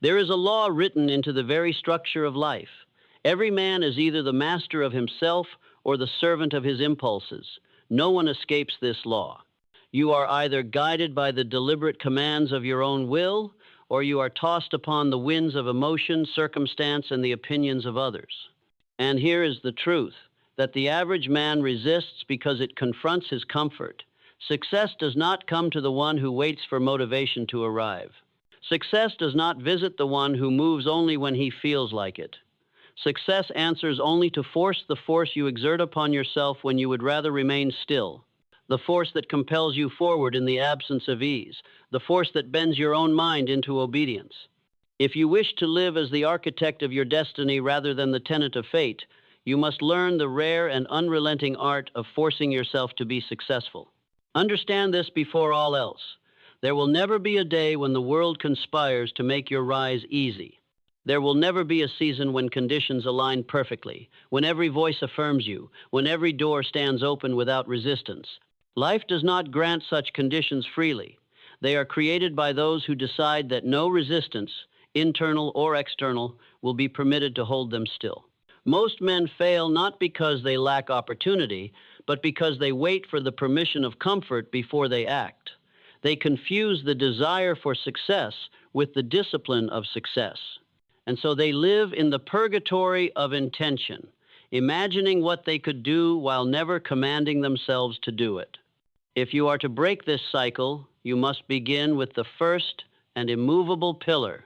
There is a law written into the very structure of life. Every man is either the master of himself or the servant of his impulses. No one escapes this law. You are either guided by the deliberate commands of your own will, or you are tossed upon the winds of emotion, circumstance, and the opinions of others. And here is the truth, that the average man resists because it confronts his comfort. Success does not come to the one who waits for motivation to arrive. Success does not visit the one who moves only when he feels like it. Success answers only to the force you exert upon yourself when you would rather remain still, the force that compels you forward in the absence of ease, the force that bends your own mind into obedience. If you wish to live as the architect of your destiny rather than the tenant of fate, you must learn the rare and unrelenting art of forcing yourself to be successful. Understand this before all else. There will never be a day when the world conspires to make your rise easy. There will never be a season when conditions align perfectly, when every voice affirms you, when every door stands open without resistance. Life does not grant such conditions freely. They are created by those who decide that no resistance, internal or external, will be permitted to hold them still. Most men fail not because they lack opportunity, but because they wait for the permission of comfort before they act. They confuse the desire for success with the discipline of success. And so they live in the purgatory of intention, imagining what they could do while never commanding themselves to do it. If you are to break this cycle, you must begin with the first and immovable pillar,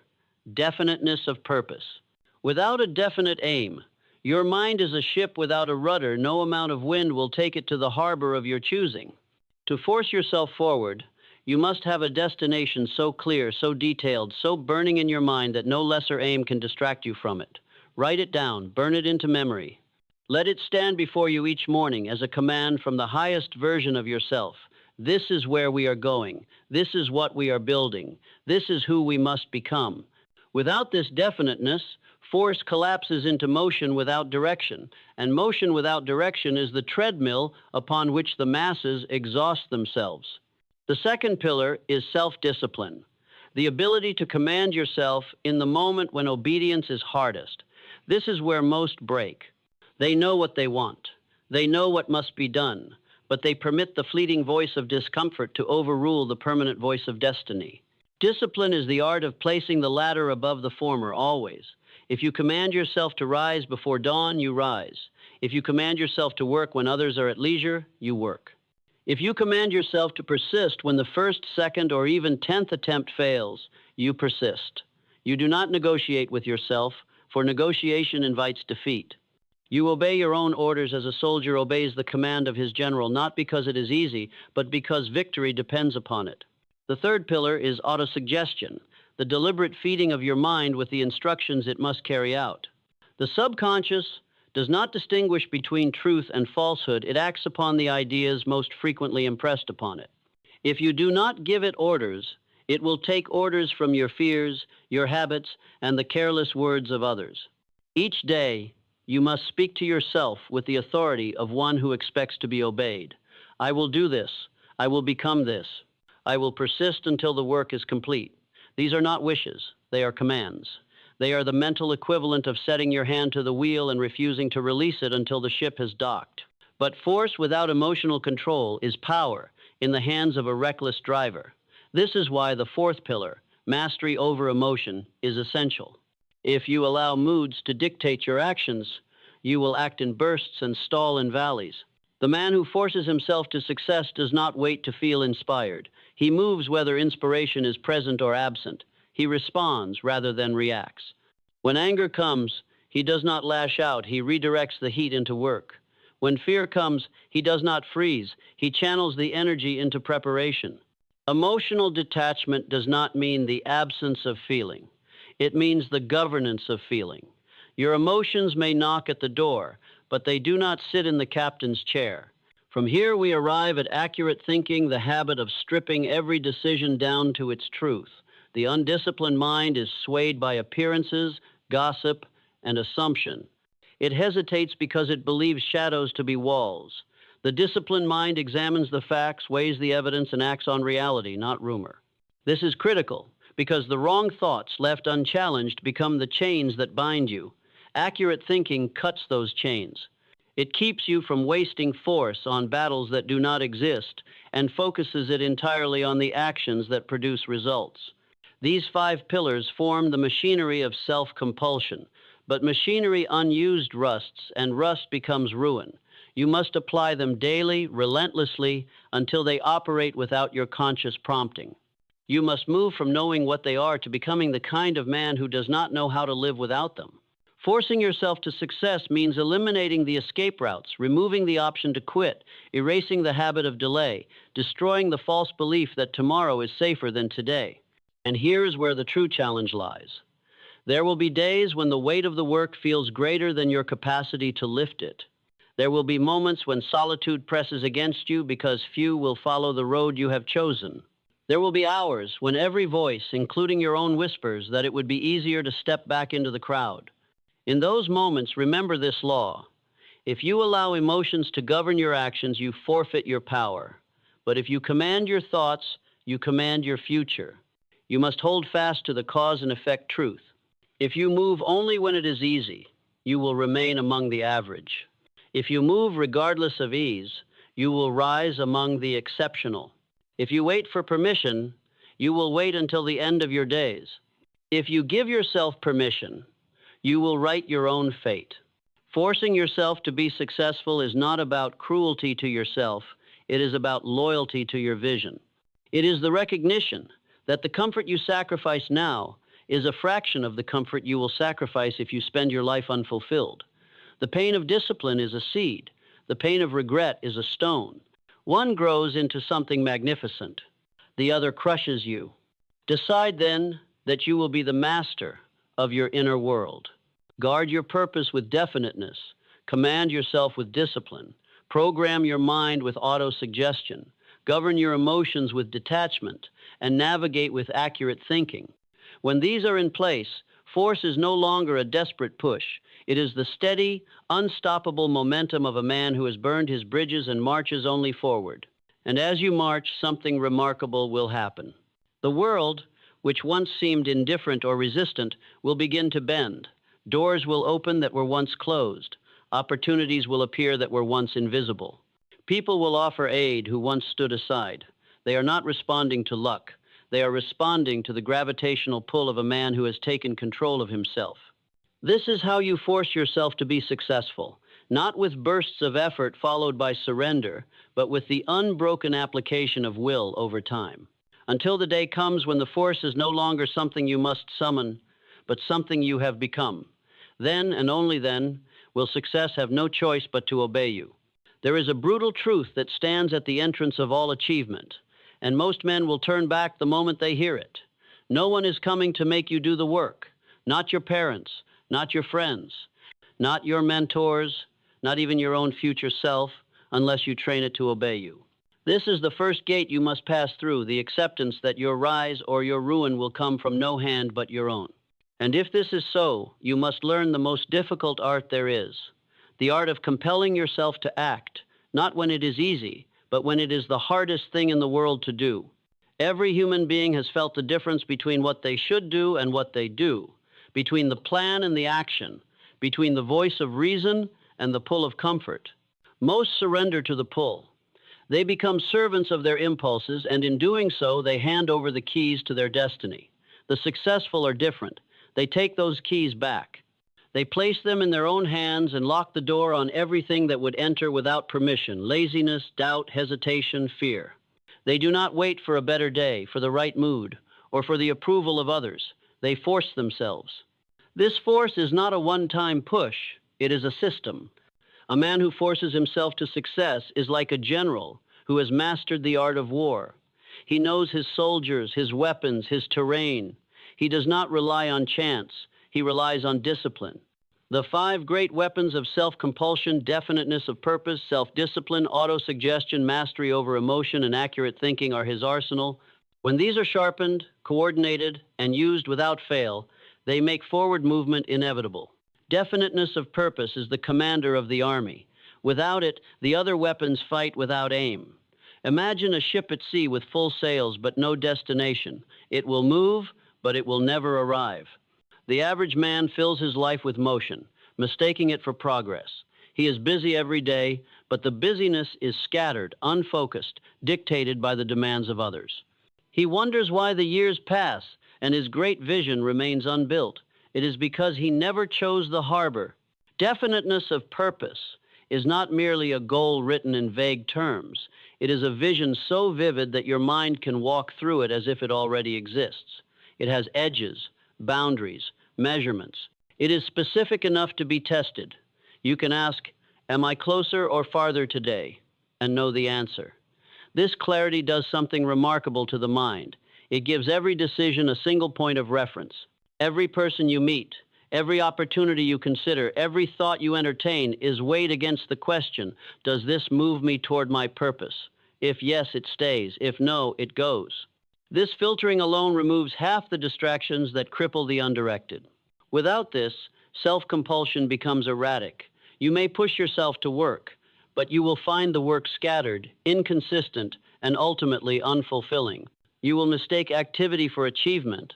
definiteness of purpose. Without a definite aim, your mind is a ship without a rudder. No amount of wind will take it to the harbor of your choosing. To force yourself forward, you must have a destination so clear, so detailed, so burning in your mind that no lesser aim can distract you from it. Write it down, burn it into memory. Let it stand before you each morning as a command from the highest version of yourself. This is where we are going. This is what we are building. This is who we must become. Without this definiteness, force collapses into motion without direction, and motion without direction is the treadmill upon which the masses exhaust themselves. The second pillar is self-discipline, the ability to command yourself in the moment when obedience is hardest. This is where most break. They know what they want. They know what must be done, but they permit the fleeting voice of discomfort to overrule the permanent voice of destiny. Discipline is the art of placing the latter above the former always. If you command yourself to rise before dawn, you rise. If you command yourself to work when others are at leisure, you work. If you command yourself to persist when the first, second, or even 10th attempt fails, you persist. You do not negotiate with yourself, for negotiation invites defeat. You obey your own orders as a soldier obeys the command of his general, not because it is easy, but because victory depends upon it. The third pillar is autosuggestion, the deliberate feeding of your mind with the instructions it must carry out. The subconscious does not distinguish between truth and falsehood. It acts upon the ideas most frequently impressed upon it. If you do not give it orders, it will take orders from your fears, your habits, and the careless words of others. Each day, you must speak to yourself with the authority of one who expects to be obeyed. I will do this. I will become this. I will persist until the work is complete. These are not wishes. They are commands. They are the mental equivalent of setting your hand to the wheel and refusing to release it until the ship has docked. But force without emotional control is power in the hands of a reckless driver. This is why the fourth pillar, mastery over emotion, is essential. If you allow moods to dictate your actions, you will act in bursts and stall in valleys. The man who forces himself to success does not wait to feel inspired. He moves whether inspiration is present or absent. He responds rather than reacts. When anger comes, he does not lash out. He redirects the heat into work. When fear comes, he does not freeze. He channels the energy into preparation. Emotional detachment does not mean the absence of feeling. It means the governance of feeling. Your emotions may knock at the door, but they do not sit in the captain's chair. From here we arrive at accurate thinking, the habit of stripping every decision down to its truth. The undisciplined mind is swayed by appearances, gossip, and assumption. It hesitates because it believes shadows to be walls. The disciplined mind examines the facts, weighs the evidence, and acts on reality, not rumor. This is critical because the wrong thoughts left unchallenged become the chains that bind you. Accurate thinking cuts those chains. It keeps you from wasting force on battles that do not exist and focuses it entirely on the actions that produce results. These 5 pillars form the machinery of self-compulsion, but machinery unused rusts, and rust becomes ruin. You must apply them daily, relentlessly, until they operate without your conscious prompting. You must move from knowing what they are to becoming the kind of man who does not know how to live without them. Forcing yourself to success means eliminating the escape routes, removing the option to quit, erasing the habit of delay, destroying the false belief that tomorrow is safer than today. And here's where the true challenge lies. There will be days when the weight of the work feels greater than your capacity to lift it. There will be moments when solitude presses against you because few will follow the road you have chosen. There will be hours when every voice, including your own, whispers that it would be easier to step back into the crowd. In those moments, remember this law. If you allow emotions to govern your actions, you forfeit your power. But if you command your thoughts, you command your future. You must hold fast to the cause and effect truth. If you move only when it is easy, you will remain among the average. If you move regardless of ease, you will rise among the exceptional. If you wait for permission, you will wait until the end of your days. If you give yourself permission, you will write your own fate. Forcing yourself to be successful is not about cruelty to yourself. It is about loyalty to your vision. It is the recognition that the comfort you sacrifice now is a fraction of the comfort you will sacrifice if you spend your life unfulfilled. The pain of discipline is a seed. The pain of regret is a stone. One grows into something magnificent. The other crushes you. Decide then that you will be the master of your inner world. Guard your purpose with definiteness. Command yourself with discipline. Program your mind with autosuggestion. Govern your emotions with detachment, and navigate with accurate thinking. When these are in place, force is no longer a desperate push. It is the steady, unstoppable momentum of a man who has burned his bridges and marches only forward. And as you march, something remarkable will happen. The world, which once seemed indifferent or resistant, will begin to bend. Doors will open that were once closed. Opportunities will appear that were once invisible. People will offer aid who once stood aside. They are not responding to luck. They are responding to the gravitational pull of a man who has taken control of himself. This is how you force yourself to be successful, not with bursts of effort followed by surrender, but with the unbroken application of will over time. Until the day comes when the force is no longer something you must summon, but something you have become. Then, and only then, will success have no choice but to obey you. There is a brutal truth that stands at the entrance of all achievement, and most men will turn back the moment they hear it. No one is coming to make you do the work. Not your parents, not your friends, not your mentors, not even your own future self, unless you train it to obey you. This is the first gate you must pass through, the acceptance that your rise or your ruin will come from no hand but your own. And if this is so, you must learn the most difficult art there is, the art of compelling yourself to act, not when it is easy, but when it is the hardest thing in the world to do. Every human being has felt the difference between what they should do and what they do, between the plan and the action, between the voice of reason and the pull of comfort. Most surrender to the pull. They become servants of their impulses, and in doing so, they hand over the keys to their destiny. The successful are different. They take those keys back. They place them in their own hands and lock the door on everything that would enter without permission: laziness, doubt, hesitation, fear. They do not wait for a better day, for the right mood, or for the approval of others. They force themselves. This force is not a one-time push. It is a system. A man who forces himself to success is like a general who has mastered the art of war. He knows his soldiers, his weapons, his terrain. He does not rely on chance. He relies on discipline. The 5 great weapons of self-compulsion: definiteness of purpose, self-discipline, autosuggestion, mastery over emotion, and accurate thinking are his arsenal. When these are sharpened, coordinated, and used without fail, they make forward movement inevitable. Definiteness of purpose is the commander of the army. Without it, the other weapons fight without aim. Imagine a ship at sea with full sails but no destination. It will move, but it will never arrive. The average man fills his life with motion, mistaking it for progress. He is busy every day, but the busyness is scattered, unfocused, dictated by the demands of others. He wonders why the years pass and his great vision remains unbuilt. It is because he never chose the harbor. Definiteness of purpose is not merely a goal written in vague terms. It is a vision so vivid that your mind can walk through it as if it already exists. It has edges, boundaries, measurements. It is specific enough to be tested. You can ask, am I closer or farther today? And know the answer. This clarity does something remarkable to the mind. It gives every decision a single point of reference. Every person you meet, every opportunity you consider, every thought you entertain is weighed against the question, does this move me toward my purpose? If yes, it stays. If no, it goes. This filtering alone removes half the distractions that cripple the undirected. Without this, self-compulsion becomes erratic. You may push yourself to work, but you will find the work scattered, inconsistent, and ultimately unfulfilling. You will mistake activity for achievement,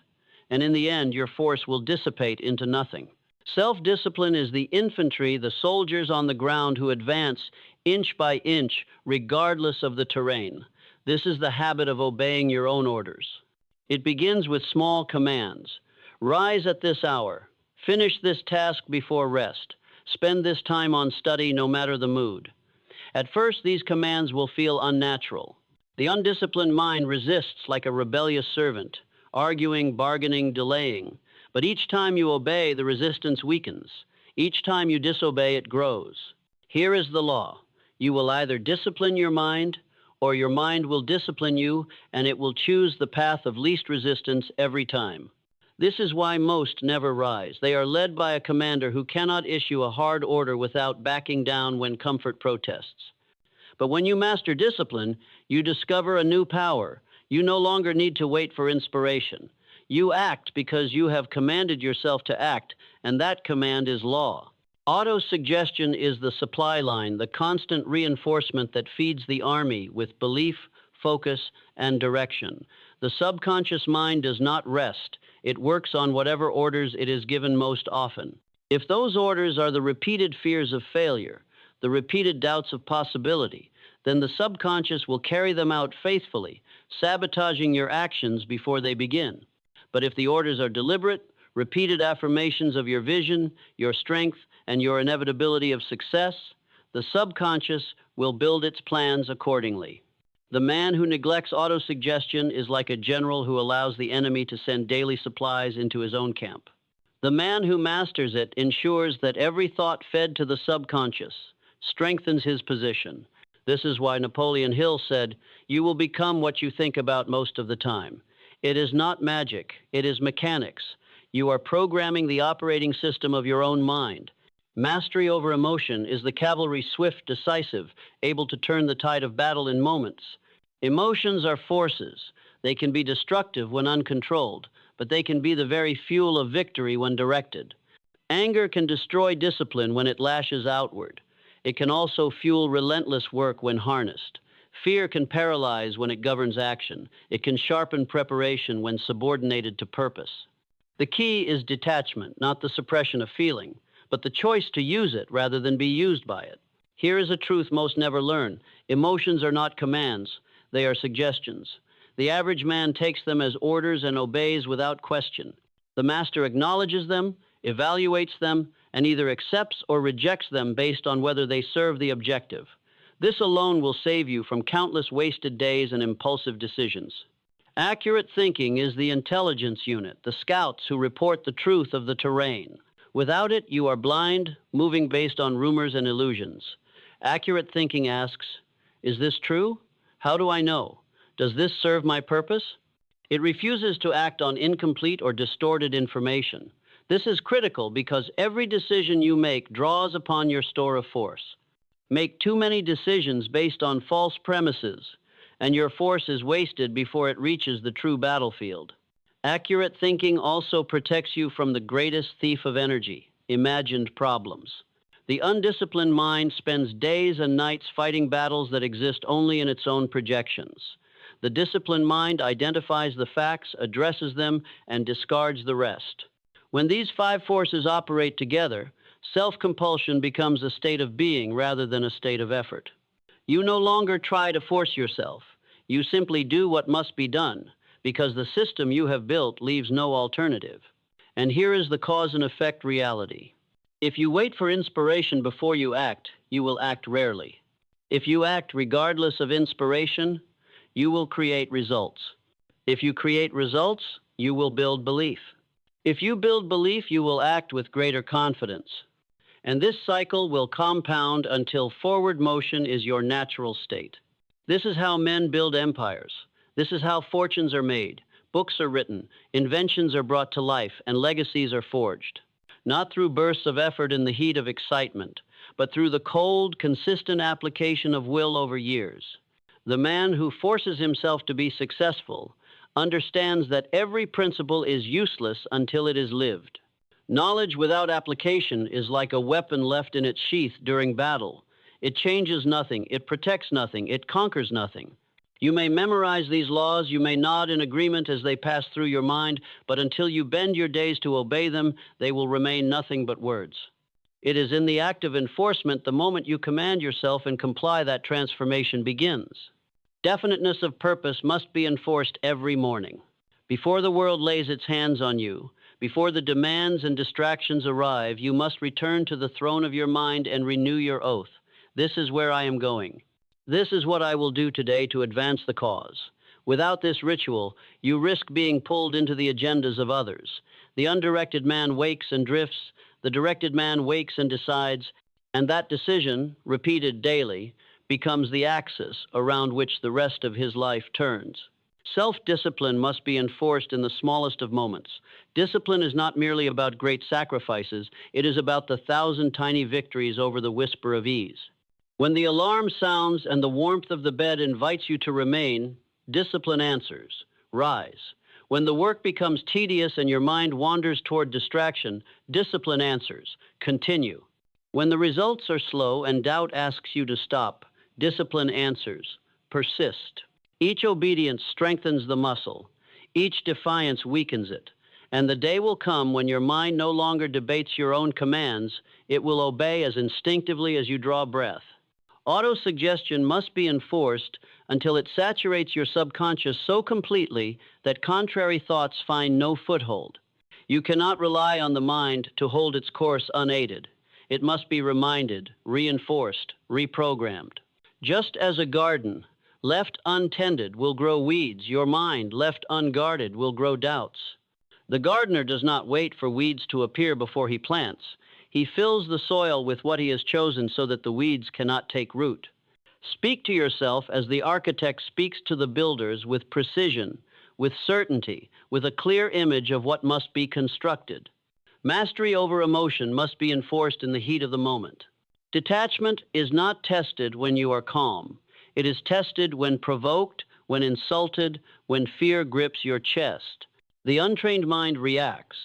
and in the end, your force will dissipate into nothing. Self-discipline is the infantry, the soldiers on the ground who advance inch by inch, regardless of the terrain. This is the habit of obeying your own orders. It begins with small commands. Rise at this hour. Finish this task before rest. Spend this time on study no matter the mood. At first, these commands will feel unnatural. The undisciplined mind resists like a rebellious servant, arguing, bargaining, delaying. But each time you obey, the resistance weakens. Each time you disobey, it grows. Here is the law. You will either discipline your mind, or your mind will discipline you, and it will choose the path of least resistance every time. This is why most never rise. They are led by a commander who cannot issue a hard order without backing down when comfort protests. But when you master discipline, you discover a new power. You no longer need to wait for inspiration. You act because you have commanded yourself to act, and that command is law. Auto-suggestion is the supply line, the constant reinforcement that feeds the army with belief, focus, and direction. The subconscious mind does not rest. It works on whatever orders it is given most often. If those orders are the repeated fears of failure, the repeated doubts of possibility, then the subconscious will carry them out faithfully, sabotaging your actions before they begin. But if the orders are deliberate, repeated affirmations of your vision, your strength, and your inevitability of success, the subconscious will build its plans accordingly. The man who neglects autosuggestion is like a general who allows the enemy to send daily supplies into his own camp. The man who masters it ensures that every thought fed to the subconscious strengthens his position. This is why Napoleon Hill said, "You will become what you think about most of the time." It is not magic, it is mechanics. You are programming the operating system of your own mind. Mastery over emotion is the cavalry swift, decisive, able to turn the tide of battle in moments. Emotions are forces. They can be destructive when uncontrolled, but they can be the very fuel of victory when directed. Anger can destroy discipline when it lashes outward. It can also fuel relentless work when harnessed. Fear can paralyze when it governs action. It can sharpen preparation when subordinated to purpose. The key is detachment, not the suppression of feeling, but the choice to use it rather than be used by it. Here is a truth most never learn. Emotions are not commands, they are suggestions. The average man takes them as orders and obeys without question. The master acknowledges them, evaluates them, and either accepts or rejects them based on whether they serve the objective. This alone will save you from countless wasted days and impulsive decisions. Accurate thinking is the intelligence unit, the scouts who report the truth of the terrain. Without it, you are blind, moving based on rumors and illusions. Accurate thinking asks, is this true? How do I know? Does this serve my purpose? It refuses to act on incomplete or distorted information. This is critical because every decision you make draws upon your store of force. Make too many decisions based on false premises, and your force is wasted before it reaches the true battlefield. Accurate thinking also protects you from the greatest thief of energy, imagined problems. The undisciplined mind spends days and nights fighting battles that exist only in its own projections. The disciplined mind identifies the facts, addresses them, and discards the rest. When these five forces operate together, self-compulsion becomes a state of being rather than a state of effort. You no longer try to force yourself. You simply do what must be done, because the system you have built leaves no alternative. And here is the cause and effect reality. If you wait for inspiration before you act, you will act rarely. If you act regardless of inspiration, you will create results. If you create results, you will build belief. If you build belief, you will act with greater confidence. And this cycle will compound until forward motion is your natural state. This is how men build empires. This is how fortunes are made. Books are written, inventions are brought to life, and legacies are forged. Not through bursts of effort in the heat of excitement, but through the cold, consistent application of will over years. The man who forces himself to be successful understands that every principle is useless until it is lived. Knowledge without application is like a weapon left in its sheath during battle. It changes nothing, it protects nothing, it conquers nothing. You may memorize these laws, you may nod in agreement as they pass through your mind, but until you bend your days to obey them, they will remain nothing but words. It is in the act of enforcement, the moment you command yourself and comply, that transformation begins. Definiteness of purpose must be enforced every morning. Before the world lays its hands on you, before the demands and distractions arrive, you must return to the throne of your mind and renew your oath. This is where I am going. This is what I will do today to advance the cause. Without this ritual, you risk being pulled into the agendas of others. The undirected man wakes and drifts, the directed man wakes and decides, and that decision, repeated daily, becomes the axis around which the rest of his life turns. Self-discipline must be enforced in the smallest of moments. Discipline is not merely about great sacrifices, it is about the 1,000 tiny victories over the whisper of ease. When the alarm sounds and the warmth of the bed invites you to remain, discipline answers, rise. When the work becomes tedious and your mind wanders toward distraction, discipline answers, continue. When the results are slow and doubt asks you to stop, discipline answers, persist. Each obedience strengthens the muscle. Each defiance weakens it. And the day will come when your mind no longer debates your own commands. It will obey as instinctively as you draw breath. Autosuggestion must be enforced until it saturates your subconscious so completely that contrary thoughts find no foothold. You cannot rely on the mind to hold its course unaided. It must be reminded, reinforced, reprogrammed. Just as a garden, left untended, will grow weeds, your mind, left unguarded, will grow doubts. The gardener does not wait for weeds to appear before he plants. He fills the soil with what he has chosen so that the weeds cannot take root. Speak to yourself as the architect speaks to the builders, with precision, with certainty, with a clear image of what must be constructed. Mastery over emotion must be enforced in the heat of the moment. Detachment is not tested when you are calm. It is tested when provoked, when insulted, when fear grips your chest. The untrained mind reacts.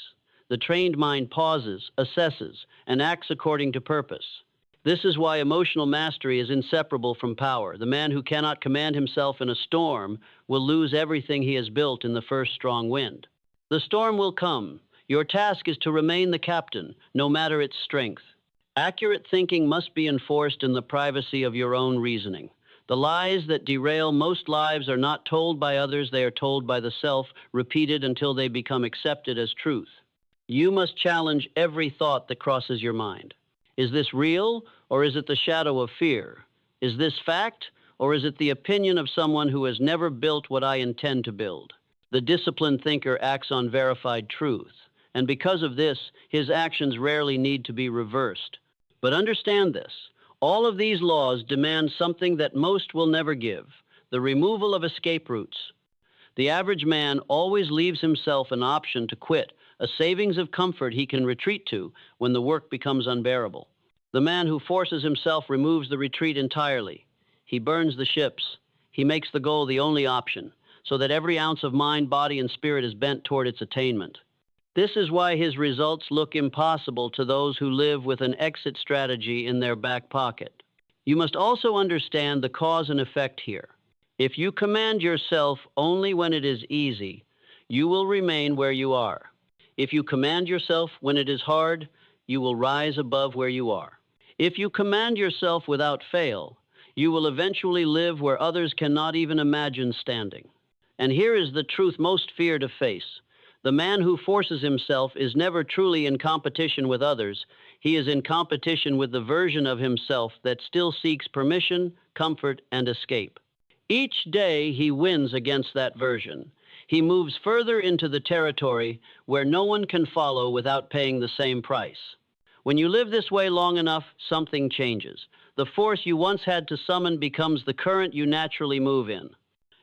The trained mind pauses, assesses, and acts according to purpose. This is why emotional mastery is inseparable from power. The man who cannot command himself in a storm will lose everything he has built in the first strong wind. The storm will come. Your task is to remain the captain, no matter its strength. Accurate thinking must be enforced in the privacy of your own reasoning. The lies that derail most lives are not told by others, they are told by the self, repeated until they become accepted as truth. You must challenge every thought that crosses your mind. Is this real, or is it the shadow of fear? Is this fact, or is it the opinion of someone who has never built what I intend to build? The disciplined thinker acts on verified truth, and because of this, his actions rarely need to be reversed. But understand this, all of these laws demand something that most will never give, the removal of escape routes. The average man always leaves himself an option to quit, a savings of comfort he can retreat to when the work becomes unbearable. The man who forces himself removes the retreat entirely. He burns the ships. He makes the goal the only option, so that every ounce of mind, body, and spirit is bent toward its attainment. This is why his results look impossible to those who live with an exit strategy in their back pocket. You must also understand the cause and effect here. If you command yourself only when it is easy, you will remain where you are. If you command yourself when it is hard, you will rise above where you are. If you command yourself without fail, you will eventually live where others cannot even imagine standing. And here is the truth most fear to face. The man who forces himself is never truly in competition with others. He is in competition with the version of himself that still seeks permission, comfort, and escape. Each day he wins against that version. He moves further into the territory where no one can follow without paying the same price. When you live this way long enough, something changes. The force you once had to summon becomes the current you naturally move in.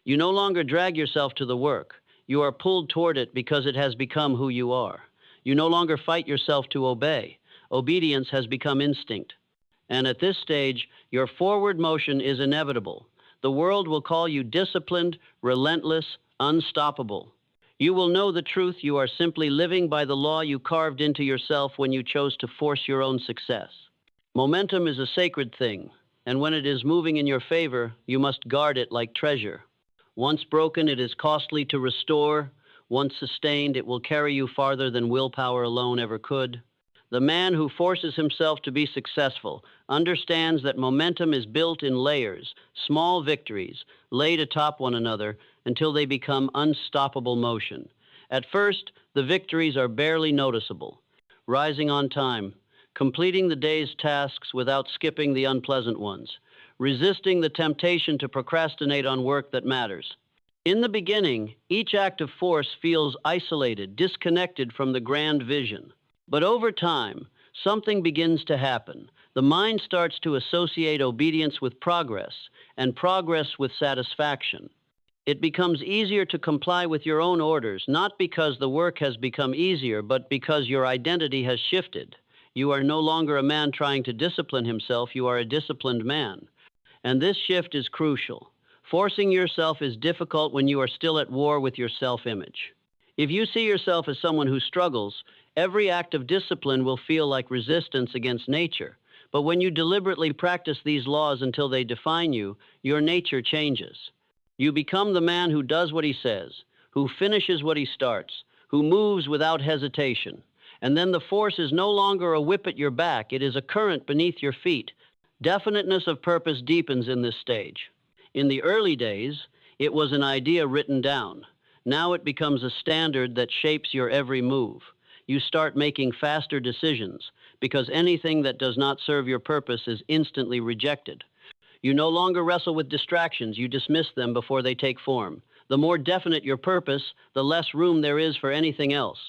You no longer drag yourself to the work. You are pulled toward it because it has become who you are. You no longer fight yourself to obey. Obedience has become instinct. And at this stage, your forward motion is inevitable. The world will call you disciplined, relentless, unstoppable. You will know the truth. You are simply living by the law you carved into yourself when you chose to force your own success. Momentum is a sacred thing, and when it is moving in your favor, you must guard it like treasure. Once broken, it is costly to restore. Once sustained, it will carry you farther than willpower alone ever could. The man who forces himself to be successful understands that momentum is built in layers, small victories, laid atop one another until they become unstoppable motion. At first, the victories are barely noticeable. Rising on time, completing the day's tasks without skipping the unpleasant ones, resisting the temptation to procrastinate on work that matters. In the beginning, each act of force feels isolated, disconnected from the grand vision. But over time, something begins to happen. The mind starts to associate obedience with progress, and progress with satisfaction. It becomes easier to comply with your own orders, not because the work has become easier, but because your identity has shifted. You are no longer a man trying to discipline himself, you are a disciplined man. And this shift is crucial. Forcing yourself is difficult when you are still at war with your self-image. If you see yourself as someone who struggles, every act of discipline will feel like resistance against nature. But when you deliberately practice these laws until they define you, your nature changes. You become the man who does what he says, who finishes what he starts, who moves without hesitation. And then the force is no longer a whip at your back, it is a current beneath your feet. Definiteness of purpose deepens in this stage. In the early days, it was an idea written down. Now it becomes a standard that shapes your every move. You start making faster decisions because anything that does not serve your purpose is instantly rejected. You no longer wrestle with distractions, you dismiss them before they take form. The more definite your purpose, the less room there is for anything else.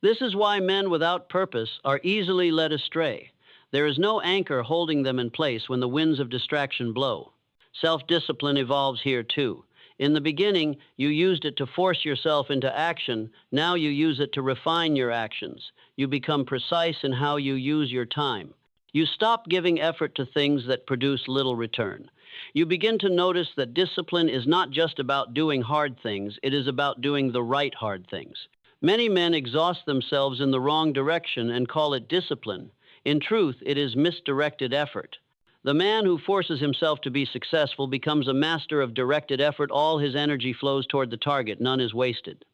This is why men without purpose are easily led astray. There is no anchor holding them in place when the winds of distraction blow. Self-discipline evolves here too. In the beginning, you used it to force yourself into action. Now you use it to refine your actions. You become precise in how you use your time. You stop giving effort to things that produce little return. You begin to notice that discipline is not just about doing hard things, it is about doing the right hard things. Many men exhaust themselves in the wrong direction and call it discipline. In truth, it is misdirected effort. The man who forces himself to be successful becomes a master of directed effort. All his energy flows toward the target. None is wasted.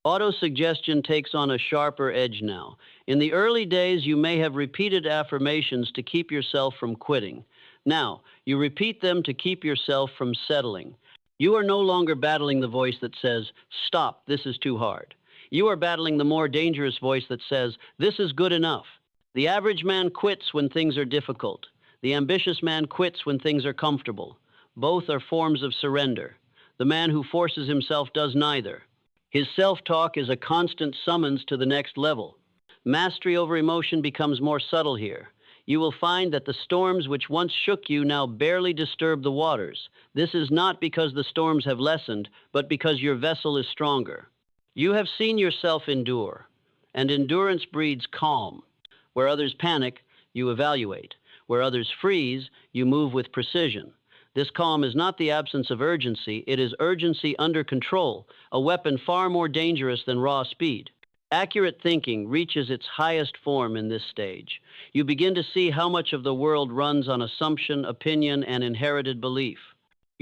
Autosuggestion takes on a sharper edge now. In the early days, you may have repeated affirmations to keep yourself from quitting. Now, you repeat them to keep yourself from settling. You are no longer battling the voice that says, "Stop, this is too hard." You are battling the more dangerous voice that says, "This is good enough." The average man quits when things are difficult. The ambitious man quits when things are comfortable. Both are forms of surrender. The man who forces himself does neither. His self-talk is a constant summons to the next level. Mastery over emotion becomes more subtle here. You will find that the storms which once shook you now barely disturb the waters. This is not because the storms have lessened, but because your vessel is stronger. You have seen yourself endure, and endurance breeds calm. Where others panic, you evaluate. Where others freeze, you move with precision. This calm is not the absence of urgency, it is urgency under control, a weapon far more dangerous than raw speed. Accurate thinking reaches its highest form in this stage. You begin to see how much of the world runs on assumption, opinion, and inherited belief.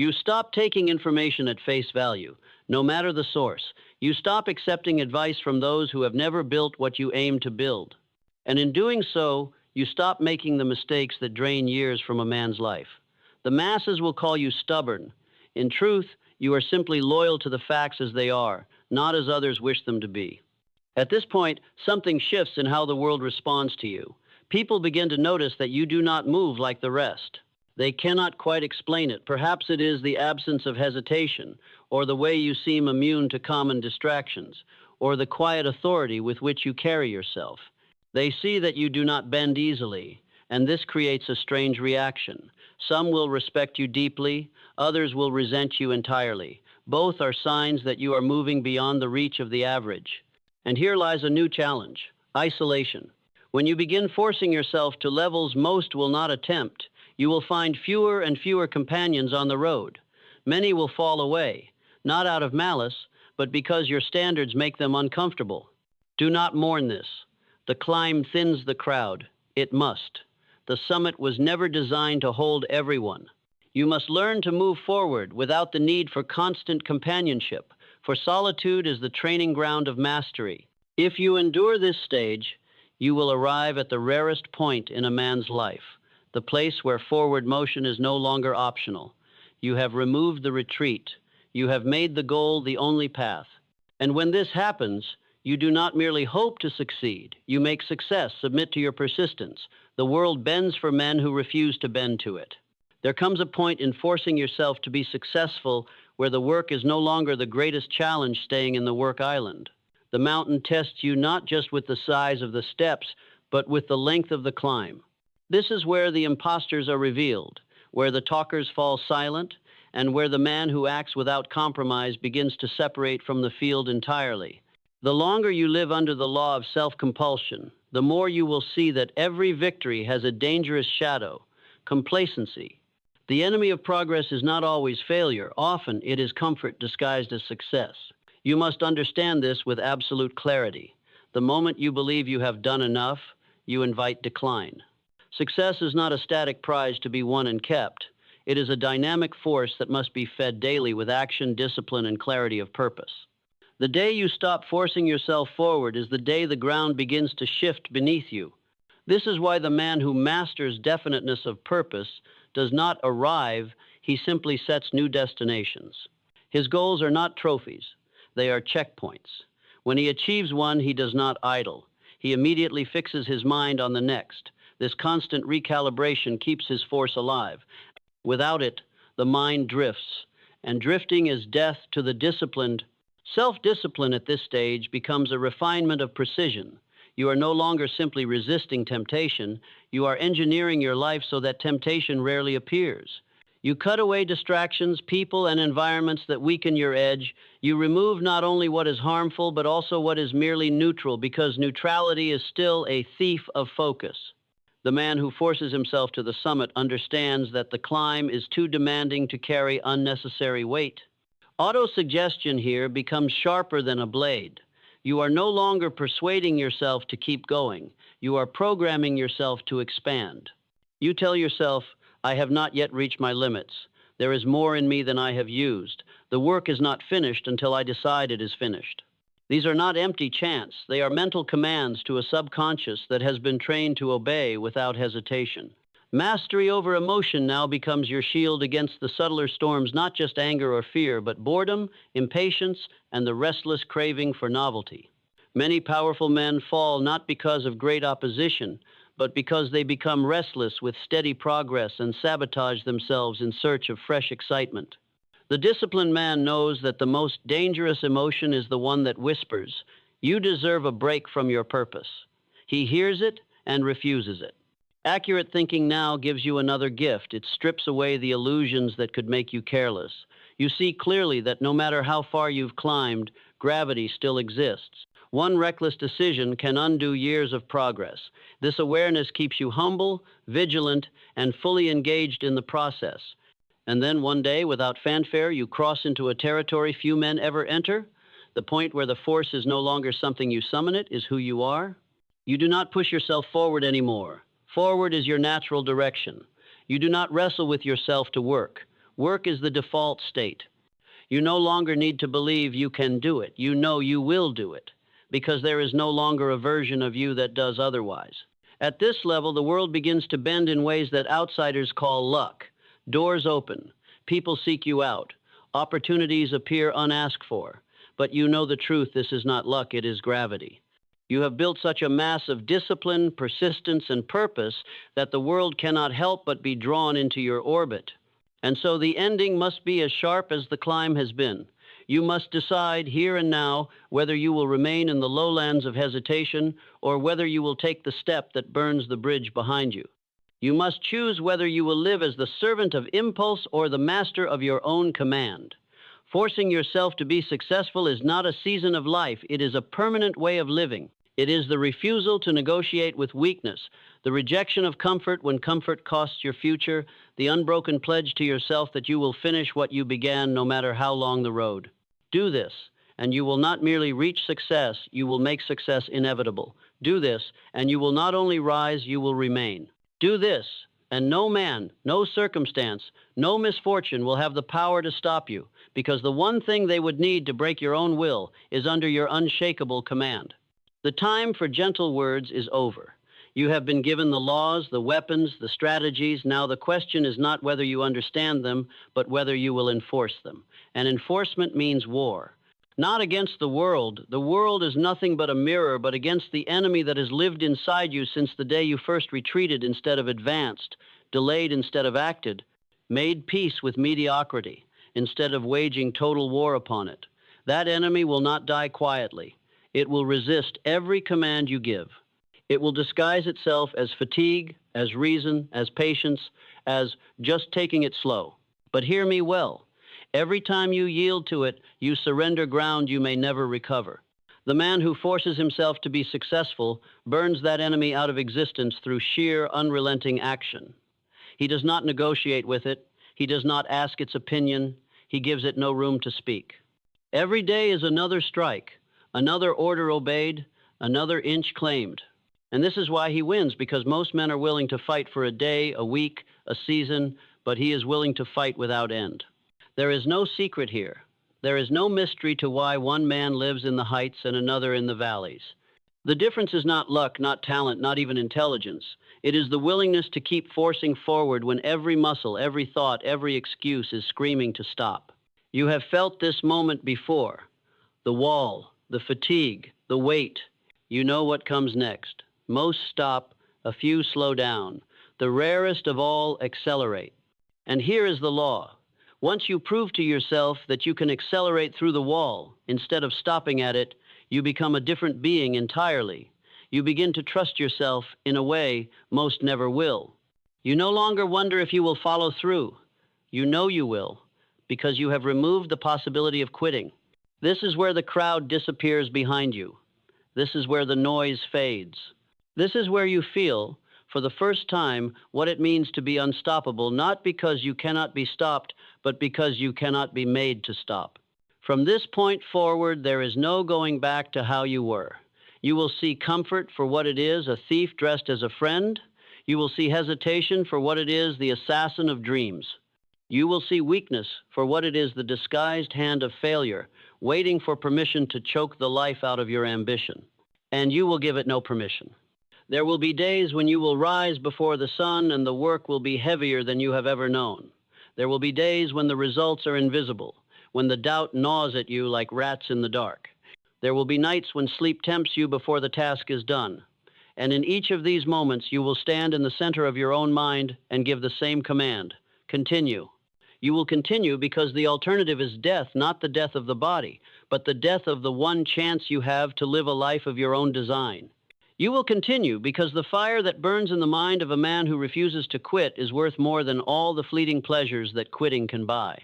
You stop taking information at face value, no matter the source. You stop accepting advice from those who have never built what you aim to build. And in doing so, you stop making the mistakes that drain years from a man's life. The masses will call you stubborn. In truth, you are simply loyal to the facts as they are, not as others wish them to be. At this point, something shifts in how the world responds to you. People begin to notice that you do not move like the rest. They cannot quite explain it. Perhaps it is the absence of hesitation, or the way you seem immune to common distractions, or the quiet authority with which you carry yourself. They see that you do not bend easily, and this creates a strange reaction. Some will respect you deeply, others will resent you entirely. Both are signs that you are moving beyond the reach of the average. And here lies a new challenge: isolation. When you begin forcing yourself to levels most will not attempt, you will find fewer and fewer companions on the road. Many will fall away, not out of malice, but because your standards make them uncomfortable. Do not mourn this. The climb thins the crowd. It must. The summit was never designed to hold everyone. You must learn to move forward without the need for constant companionship, for solitude is the training ground of mastery. If you endure this stage, you will arrive at the rarest point in a man's life, the place where forward motion is no longer optional. You have removed the retreat. You have made the goal the only path. And when this happens, you do not merely hope to succeed. You make success submit to your persistence. The world bends for men who refuse to bend to it. There comes a point in forcing yourself to be successful where the work is no longer the greatest challenge staying in the work island. The mountain tests you not just with the size of the steps, but with the length of the climb. This is where the imposters are revealed, where the talkers fall silent, and where the man who acts without compromise begins to separate from the field entirely. The longer you live under the law of self-compulsion, the more you will see that every victory has a dangerous shadow: complacency. The enemy of progress is not always failure. Often it is comfort disguised as success. You must understand this with absolute clarity. The moment you believe you have done enough, you invite decline. Success is not a static prize to be won and kept. It is a dynamic force that must be fed daily with action, discipline, and clarity of purpose. The day you stop forcing yourself forward is the day the ground begins to shift beneath you. This is why the man who masters definiteness of purpose does not arrive, he simply sets new destinations. His goals are not trophies. They are checkpoints. When he achieves one, he does not idle. He immediately fixes his mind on the next. This constant recalibration keeps his force alive. Without it, the mind drifts, and drifting is death to the disciplined. Self-discipline at this stage becomes a refinement of precision. You are no longer simply resisting temptation. You are engineering your life so that temptation rarely appears. You cut away distractions, people, and environments that weaken your edge. You remove not only what is harmful, but also what is merely neutral, because neutrality is still a thief of focus. The man who forces himself to the summit understands that the climb is too demanding to carry unnecessary weight. Autosuggestion here becomes sharper than a blade. You are no longer persuading yourself to keep going. You are programming yourself to expand. You tell yourself, I have not yet reached my limits. There is more in me than I have used. The work is not finished until I decide it is finished. These are not empty chants. They are mental commands to a subconscious that has been trained to obey without hesitation. Mastery over emotion now becomes your shield against the subtler storms, not just anger or fear, but boredom, impatience, and the restless craving for novelty. Many powerful men fall not because of great opposition, but because they become restless with steady progress and sabotage themselves in search of fresh excitement. The disciplined man knows that the most dangerous emotion is the one that whispers, "You deserve a break from your purpose." He hears it and refuses it. Accurate thinking now gives you another gift. It strips away the illusions that could make you careless. You see clearly that no matter how far you've climbed, gravity still exists. One reckless decision can undo years of progress. This awareness keeps you humble, vigilant, and fully engaged in the process. And then one day, without fanfare, you cross into a territory few men ever enter. The point where the force is no longer something you summon, it is who you are. You do not push yourself forward anymore. Forward is your natural direction. You do not wrestle with yourself to work. Work is the default state. You no longer need to believe you can do it. You know you will do it, because there is no longer a version of you that does otherwise. At this level, the world begins to bend in ways that outsiders call luck. Doors open. People seek you out. Opportunities appear unasked for. But you know the truth, this is not luck, it is gravity. You have built such a mass of discipline, persistence, and purpose that the world cannot help but be drawn into your orbit. And so the ending must be as sharp as the climb has been. You must decide here and now whether you will remain in the lowlands of hesitation or whether you will take the step that burns the bridge behind you. You must choose whether you will live as the servant of impulse or the master of your own command. Forcing yourself to be successful is not a season of life, it is a permanent way of living. It is the refusal to negotiate with weakness, the rejection of comfort when comfort costs your future, the unbroken pledge to yourself that you will finish what you began no matter how long the road. Do this, and you will not merely reach success, you will make success inevitable. Do this, and you will not only rise, you will remain. Do this, and no man, no circumstance, no misfortune will have the power to stop you, because the one thing they would need to break your own will is under your unshakable command. The time for gentle words is over. You have been given the laws, the weapons, the strategies. Now the question is not whether you understand them, but whether you will enforce them. And enforcement means war. Not against the world. The world is nothing but a mirror, but against the enemy that has lived inside you since the day you first retreated instead of advanced, delayed instead of acted, made peace with mediocrity instead of waging total war upon it. That enemy will not die quietly. It will resist every command you give. It will disguise itself as fatigue, as reason, as patience, as just taking it slow. But hear me well. Every time you yield to it, you surrender ground you may never recover. The man who forces himself to be successful burns that enemy out of existence through sheer, unrelenting action. He does not negotiate with it. He does not ask its opinion. He gives it no room to speak. Every day is another strike, another order obeyed, another inch claimed. And this is why he wins, because most men are willing to fight for a day, a week, a season, but he is willing to fight without end. There is no secret here. There is no mystery to why one man lives in the heights and another in the valleys. The difference is not luck, not talent, not even intelligence. It is the willingness to keep forcing forward when every muscle, every thought, every excuse is screaming to stop. You have felt this moment before. The wall, the fatigue, the weight. You know what comes next. Most stop, a few slow down. The rarest of all accelerate. And here is the law. Once you prove to yourself that you can accelerate through the wall, instead of stopping at it, you become a different being entirely. You begin to trust yourself in a way most never will. You no longer wonder if you will follow through. You know you will, because you have removed the possibility of quitting. This is where the crowd disappears behind you. This is where the noise fades. This is where you feel, for the first time, what it means to be unstoppable, not because you cannot be stopped, but because you cannot be made to stop. From this point forward, there is no going back to how you were. You will see comfort for what it is, a thief dressed as a friend. You will see hesitation for what it is, the assassin of dreams. You will see weakness for what it is, the disguised hand of failure, waiting for permission to choke the life out of your ambition. And you will give it no permission. There will be days when you will rise before the sun and the work will be heavier than you have ever known. There will be days when the results are invisible, when the doubt gnaws at you like rats in the dark. There will be nights when sleep tempts you before the task is done. And in each of these moments, you will stand in the center of your own mind and give the same command. Continue. You will continue because the alternative is death, not the death of the body, but the death of the one chance you have to live a life of your own design. You will continue because the fire that burns in the mind of a man who refuses to quit is worth more than all the fleeting pleasures that quitting can buy.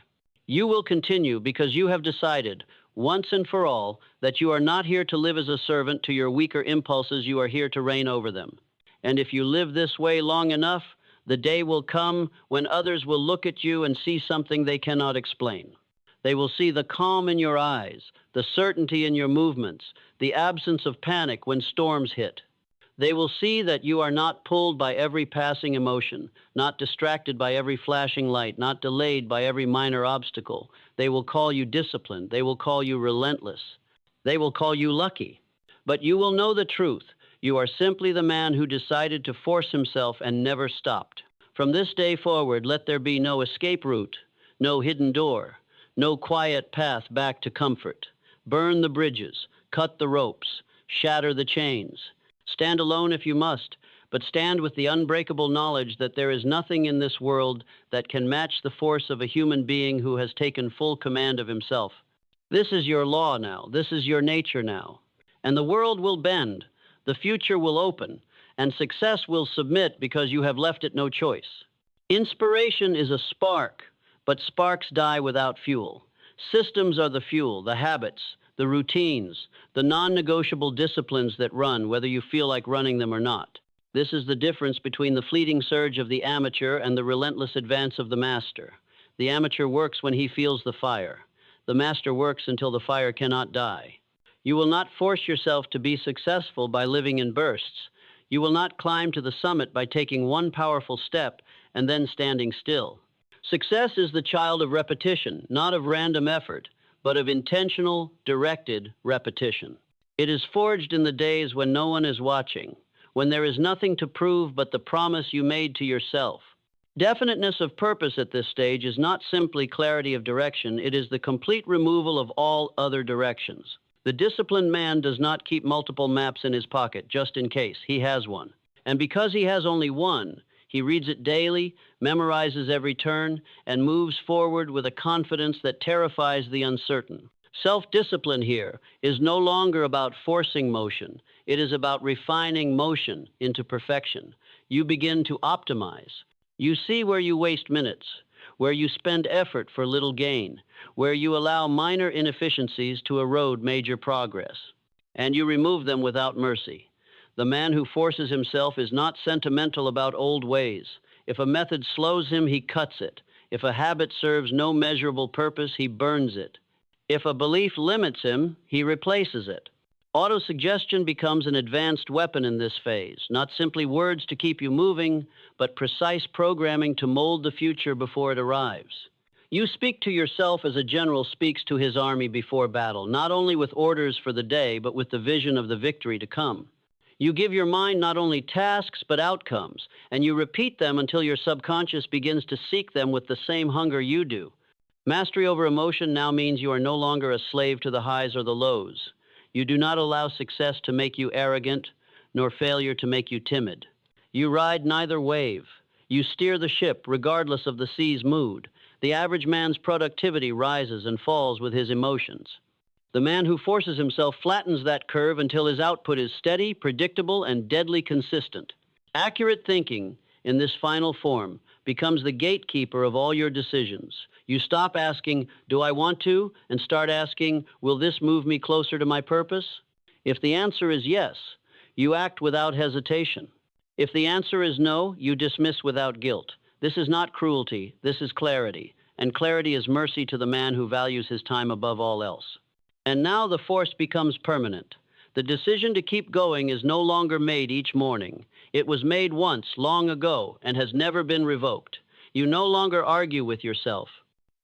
You will continue because you have decided, once and for all, that you are not here to live as a servant to your weaker impulses, you are here to reign over them. And if you live this way long enough, the day will come when others will look at you and see something they cannot explain. They will see the calm in your eyes, the certainty in your movements, the absence of panic when storms hit. They will see that you are not pulled by every passing emotion, not distracted by every flashing light, not delayed by every minor obstacle. They will call you disciplined. They will call you relentless. They will call you lucky. But you will know the truth. You are simply the man who decided to force himself and never stopped. From this day forward, let there be no escape route, no hidden door, no quiet path back to comfort. Burn the bridges, cut the ropes, shatter the chains. Stand alone if you must, but stand with the unbreakable knowledge that there is nothing in this world that can match the force of a human being who has taken full command of himself. This is your law now. This is your nature now. And the world will bend, the future will open, and success will submit because you have left it no choice. Inspiration is a spark, but sparks die without fuel. Systems are the fuel, the habits, the routines, the non-negotiable disciplines that run, whether you feel like running them or not. This is the difference between the fleeting surge of the amateur and the relentless advance of the master. The amateur works when he feels the fire. The master works until the fire cannot die. You will not force yourself to be successful by living in bursts. You will not climb to the summit by taking one powerful step and then standing still. Success is the child of repetition, not of random effort, but of intentional, directed repetition. It is forged in the days when no one is watching, when there is nothing to prove but the promise you made to yourself. Definiteness of purpose at this stage is not simply clarity of direction, it is the complete removal of all other directions. The disciplined man does not keep multiple maps in his pocket, just in case. He has one. And because he has only one, he reads it daily, memorizes every turn, and moves forward with a confidence that terrifies the uncertain. Self-discipline here is no longer about forcing motion. It is about refining motion into perfection. You begin to optimize. You see where you waste minutes, where you spend effort for little gain, where you allow minor inefficiencies to erode major progress, and you remove them without mercy. The man who forces himself is not sentimental about old ways. If a method slows him, he cuts it. If a habit serves no measurable purpose, he burns it. If a belief limits him, he replaces it. Autosuggestion becomes an advanced weapon in this phase, not simply words to keep you moving, but precise programming to mold the future before it arrives. You speak to yourself as a general speaks to his army before battle, not only with orders for the day, but with the vision of the victory to come. You give your mind not only tasks, but outcomes, and you repeat them until your subconscious begins to seek them with the same hunger you do. Mastery over emotion now means you are no longer a slave to the highs or the lows. You do not allow success to make you arrogant, nor failure to make you timid. You ride neither wave. You steer the ship regardless of the sea's mood. The average man's productivity rises and falls with his emotions. The man who forces himself flattens that curve until his output is steady, predictable, and deadly consistent. Accurate thinking, in this final form, becomes the gatekeeper of all your decisions. You stop asking, "Do I want to?" and start asking, "Will this move me closer to my purpose?" If the answer is yes, you act without hesitation. If the answer is no, you dismiss without guilt. This is not cruelty, this is clarity, and clarity is mercy to the man who values his time above all else. And now the force becomes permanent. The decision to keep going is no longer made each morning. It was made once, long ago, and has never been revoked. You no longer argue with yourself.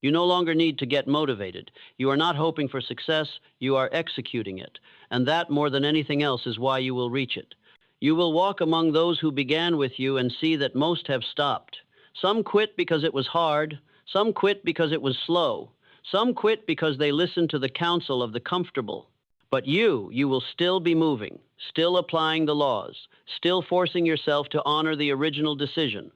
You no longer need to get motivated. You are not hoping for success, you are executing it. And that, more than anything else, is why you will reach it. You will walk among those who began with you and see that most have stopped. Some quit because it was hard. Some quit because it was slow. Some quit because they listened to the counsel of the comfortable. But you will still be moving, still applying the laws, still forcing yourself to honor the original decision.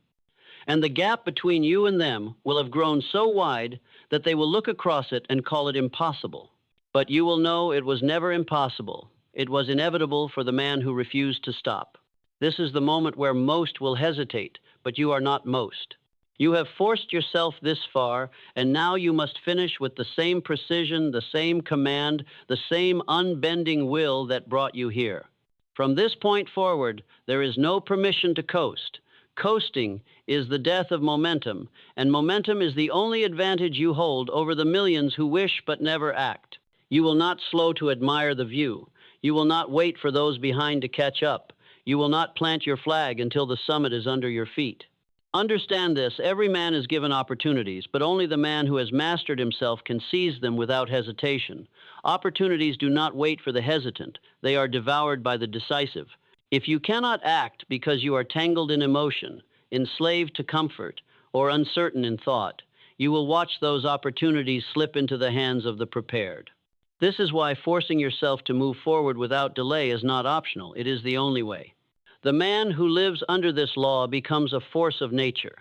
And the gap between you and them will have grown so wide that they will look across it and call it impossible. But you will know it was never impossible. It was inevitable for the man who refused to stop. This is the moment where most will hesitate, but you are not most. You have forced yourself this far, and now you must finish with the same precision, the same command, the same unbending will that brought you here. From this point forward, there is no permission to coast. Coasting is the death of momentum, and momentum is the only advantage you hold over the millions who wish but never act. You will not slow to admire the view. You will not wait for those behind to catch up. You will not plant your flag until the summit is under your feet. Understand this, every man is given opportunities, but only the man who has mastered himself can seize them without hesitation. Opportunities do not wait for the hesitant, they are devoured by the decisive. If you cannot act because you are tangled in emotion, enslaved to comfort, or uncertain in thought, you will watch those opportunities slip into the hands of the prepared. This is why forcing yourself to move forward without delay is not optional, it is the only way. The man who lives under this law becomes a force of nature.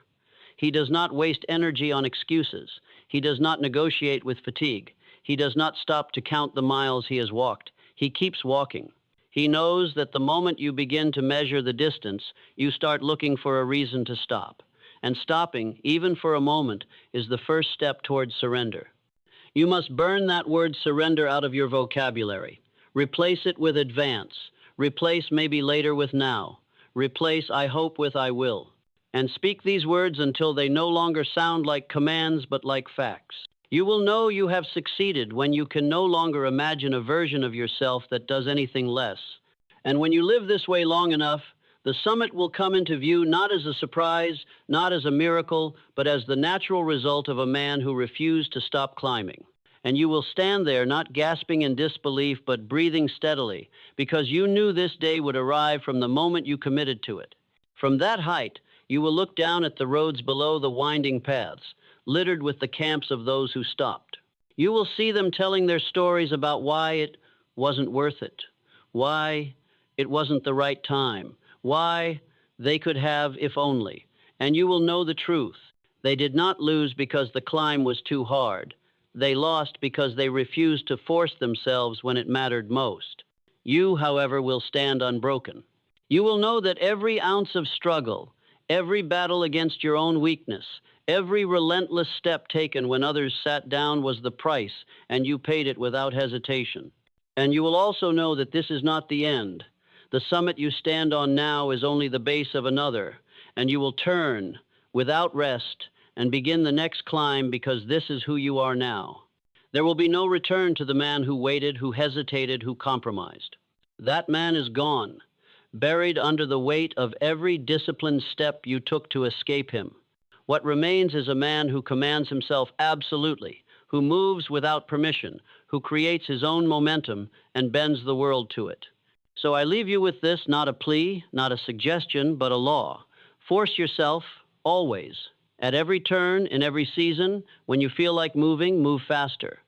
He does not waste energy on excuses. He does not negotiate with fatigue. He does not stop to count the miles he has walked. He keeps walking. He knows that the moment you begin to measure the distance, you start looking for a reason to stop. And stopping, even for a moment, is the first step towards surrender. You must burn that word surrender out of your vocabulary. Replace it with advance. Replace maybe later with now. Replace I hope with I will. And speak these words until they no longer sound like commands but like facts. You will know you have succeeded when you can no longer imagine a version of yourself that does anything less. And when you live this way long enough, the summit will come into view not as a surprise, not as a miracle, but as the natural result of a man who refused to stop climbing. And you will stand there not gasping in disbelief but breathing steadily, because you knew this day would arrive from the moment you committed to it. From that height, you will look down at the roads below, the winding paths, littered with the camps of those who stopped. You will see them telling their stories about why it wasn't worth it, why it wasn't the right time, why they could have if only. And you will know the truth. They did not lose because the climb was too hard. They lost because they refused to force themselves when it mattered most. You, however, will stand unbroken. You will know that every ounce of struggle, every battle against your own weakness, every relentless step taken when others sat down was the price, and you paid it without hesitation. And you will also know that this is not the end. The summit you stand on now is only the base of another, and you will turn without rest and begin the next climb, because this is who you are now. There will be no return to the man who waited, who hesitated, who compromised. That man is gone, buried under the weight of every disciplined step you took to escape him. What remains is a man who commands himself absolutely, who moves without permission, who creates his own momentum and bends the world to it. So I leave you with this, not a plea, not a suggestion, but a law. Force yourself, always. At every turn, in every season, when you feel like moving, move faster.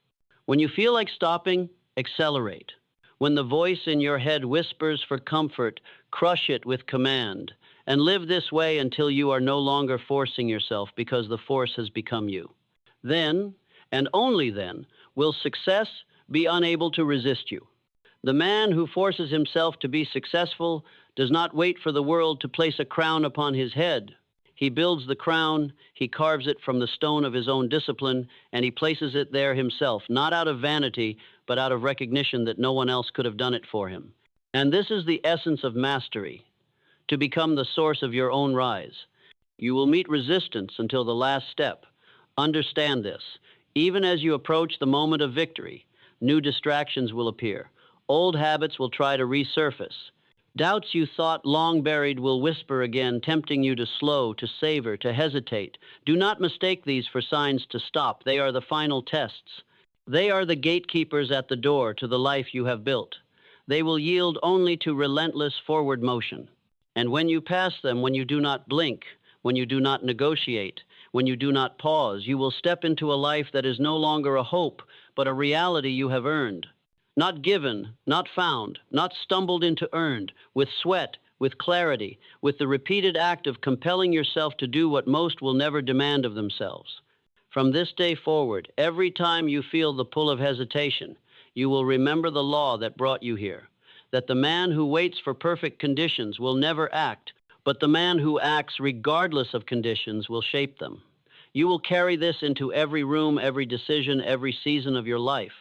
When you feel like stopping, accelerate. When the voice in your head whispers for comfort, crush it with command. And live this way until you are no longer forcing yourself, because the force has become you. Then, and only then, will success be unable to resist you. The man who forces himself to be successful does not wait for the world to place a crown upon his head. He builds the crown, he carves it from the stone of his own discipline, and he places it there himself, not out of vanity, but out of recognition that no one else could have done it for him. And this is the essence of mastery, to become the source of your own rise. You will meet resistance until the last step. Understand this. Even as you approach the moment of victory, new distractions will appear. Old habits will try to resurface. Doubts you thought long buried will whisper again, tempting you to slow, to savor, to hesitate. Do not mistake these for signs to stop. They are the final tests. They are the gatekeepers at the door to the life you have built. They will yield only to relentless forward motion. And when you pass them, when you do not blink, when you do not negotiate, when you do not pause, you will step into a life that is no longer a hope, but a reality you have earned. Not given, not found, not stumbled into, earned, with sweat, with clarity, with the repeated act of compelling yourself to do what most will never demand of themselves. From this day forward, every time you feel the pull of hesitation, you will remember the law that brought you here, that the man who waits for perfect conditions will never act, but the man who acts regardless of conditions will shape them. You will carry this into every room, every decision, every season of your life.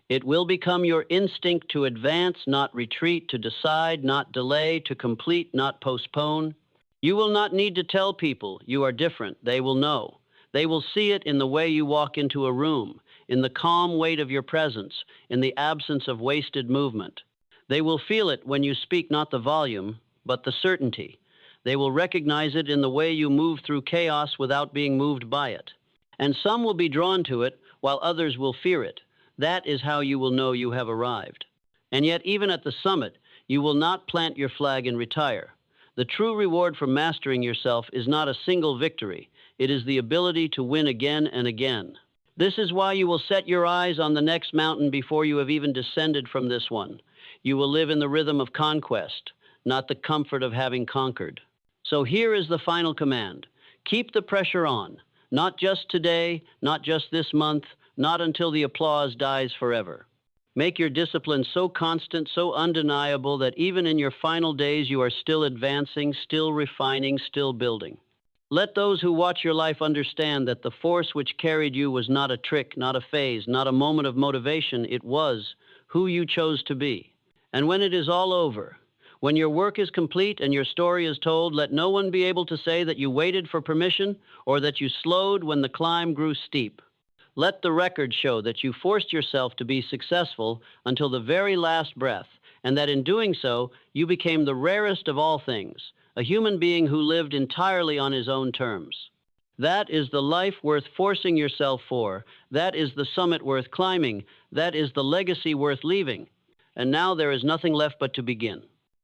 It will become your instinct to advance, not retreat, to decide, not delay, to complete, not postpone. You will not need to tell people you are different. They will know. They will see it in the way you walk into a room, in the calm weight of your presence, in the absence of wasted movement. They will feel it when you speak not the volume, but the certainty. They will recognize it in the way you move through chaos without being moved by it. And some will be drawn to it, while others will fear it. That is how you will know you have arrived. And yet, even at the summit, you will not plant your flag and retire. The true reward for mastering yourself is not a single victory. It is the ability to win again and again. This is why you will set your eyes on the next mountain before you have even descended from this one. You will live in the rhythm of conquest, not the comfort of having conquered. So here is the final command. Keep the pressure on. Not just today, not just this month, not until the applause dies forever. Make your discipline so constant, so undeniable that even in your final days you are still advancing, still refining, still building. Let those who watch your life understand that the force which carried you was not a trick, not a phase, not a moment of motivation. It was who you chose to be. And when it is all over, when your work is complete and your story is told, let no one be able to say that you waited for permission or that you slowed when the climb grew steep. Let the record show that you forced yourself to be successful until the very last breath, and that in doing so, you became the rarest of all things, a human being who lived entirely on his own terms. That is the life worth forcing yourself for. That is the summit worth climbing. That is the legacy worth leaving. And now there is nothing left but to begin.